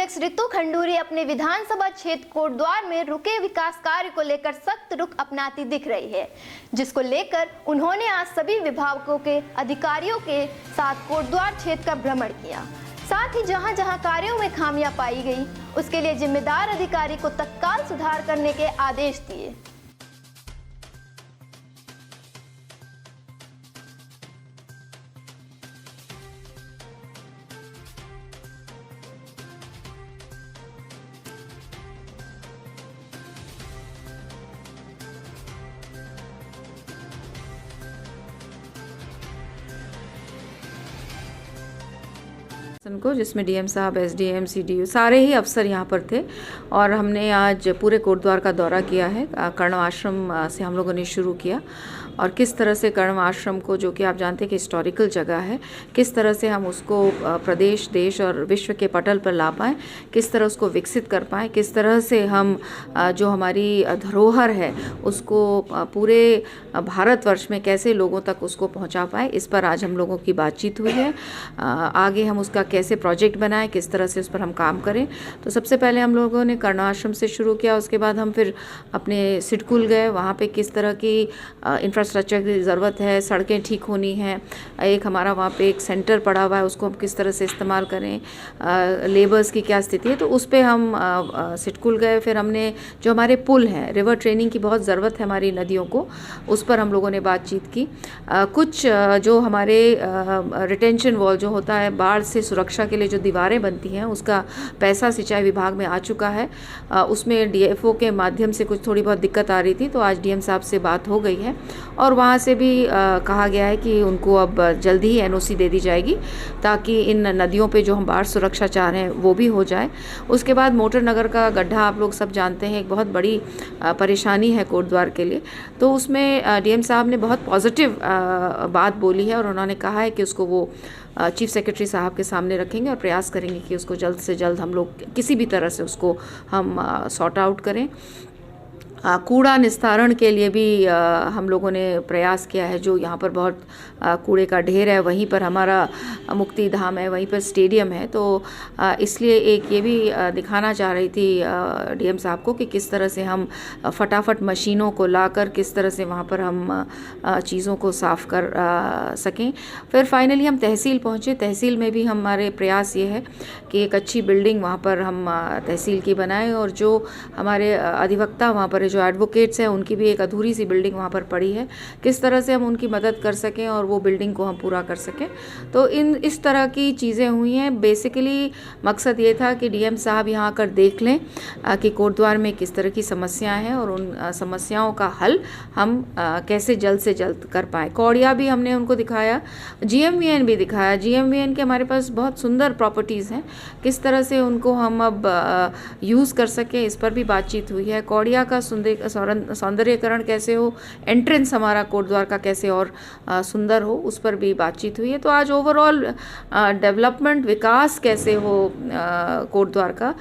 अध्यक्ष रितु खंडूरी अपने विधानसभा क्षेत्र कोटद्वार में रुके विकास कार्य को लेकर सख्त रुख अपनाती दिख रही है, जिसको लेकर उन्होंने आज सभी विभागों के अधिकारियों के साथ कोटद्वार क्षेत्र का भ्रमण किया। साथ ही जहां जहां कार्यों में खामियां पाई गई, उसके लिए जिम्मेदार अधिकारी को तत्काल सुधार करने के आदेश दिए। को जिसमें डीएम साहब, एसडीएम, सीडीओ सारे ही अफसर यहाँ पर थे और हमने आज पूरे कोटद्वार का दौरा किया है। कर्ण आश्रम से हम लोगों ने शुरू किया और किस तरह से कर्ण आश्रम को, जो कि आप जानते हैं कि हिस्टोरिकल जगह है, किस तरह से हम उसको प्रदेश, देश और विश्व के पटल पर ला पाएँ, किस तरह उसको विकसित कर पाएँ, किस तरह से हम जो हमारी धरोहर है उसको पूरे भारतवर्ष में कैसे लोगों तक उसको पहुँचा पाए, इस पर आज हम लोगों की बातचीत हुई है। आगे हम उसका कैसे प्रोजेक्ट बनाएं, किस तरह से उस पर हम काम करें। तो सबसे पहले हम लोगों ने कर्ण आश्रम से शुरू किया, उसके बाद हम फिर अपने सिडकुल गए, वहाँ पे किस तरह की इंफ्रास्ट्रक्चर की ज़रूरत है, सड़कें ठीक होनी हैं, एक हमारा वहाँ पे एक सेंटर पड़ा हुआ है, उसको हम किस तरह से इस्तेमाल करें, लेबर्स की क्या स्थिति है, तो उस पर हम सिडकुल गए। फिर हमने जो हमारे पुल हैं, रिवर ट्रेनिंग की बहुत ज़रूरत है हमारी नदियों को, उस पर हम लोगों ने बातचीत की। कुछ जो हमारे रिटेंशन वॉल जो होता है, बाढ़ से सुरक्षा के लिए जो दीवारें बनती हैं, उसका पैसा सिंचाई विभाग में आ चुका है। उसमें डीएफओ के माध्यम से कुछ थोड़ी बहुत दिक्कत आ रही थी, तो आज डीएम साहब से बात हो गई है और वहाँ से भी कहा गया है कि उनको अब जल्दी ही एनओसी दे दी जाएगी, ताकि इन नदियों पे जो हम बाढ़ सुरक्षा चाह रहे हैं वो भी हो जाए। उसके बाद मोटर नगर का गड्ढा आप लोग सब जानते हैं, एक बहुत बड़ी परेशानी है कोटद्वार के लिए, तो उसमें डीएम साहब ने बहुत पॉजिटिव बात बोली है और उन्होंने कहा है कि उसको वो चीफ सेक्रेटरी साहब के सामने रखेंगे और प्रयास करेंगे कि उसको जल्द से जल्द हम लोग किसी भी तरह से उसको हम सॉर्ट आउट करें। कूड़ा निस्तारण के लिए भी हम लोगों ने प्रयास किया है। जो यहाँ पर बहुत कूड़े का ढेर है, वहीं पर हमारा मुक्ति धाम है, वहीं पर स्टेडियम है, तो इसलिए एक ये भी दिखाना चाह रही थी डीएम साहब को कि किस तरह से हम फटाफट मशीनों को लाकर किस तरह से वहाँ पर हम चीज़ों को साफ़ कर सकें। फिर फाइनली हम तहसील पहुँचे। तहसील में भी हमारे प्रयास ये है कि एक अच्छी बिल्डिंग वहाँ पर हम तहसील की बनाएं और जो हमारे अधिवक्ता वहाँ पर जो एडवोकेट्स हैं, उनकी भी एक अधूरी सी बिल्डिंग वहाँ पर पड़ी है, किस तरह से हम उनकी मदद कर सकें और वो बिल्डिंग को हम पूरा कर सकें। तो इस तरह की चीज़ें हुई हैं। बेसिकली मकसद ये था कि डीएम साहब यहाँ आकर देख लें कि कोटद्वार में किस तरह की समस्याएं हैं और उन समस्याओं का हल हम कैसे जल्द से जल्द कर पाएँ। कौड़िया भी हमने उनको दिखाया, जीएमवीएन भी दिखाया। जीएमवीएन के हमारे पास बहुत सुंदर प्रॉपर्टीज़ हैं, किस तरह से उनको हम अब यूज़ कर सकें, इस पर भी बातचीत हुई है। कौड़िया का सौंदर्यीकरण कैसे हो, एंट्रेंस हमारा कोटद्वार का कैसे और सुंदर हो, उस पर भी बातचीत हुई है। तो आज ओवरऑल डेवलपमेंट, विकास कैसे हो कोटद्वार का,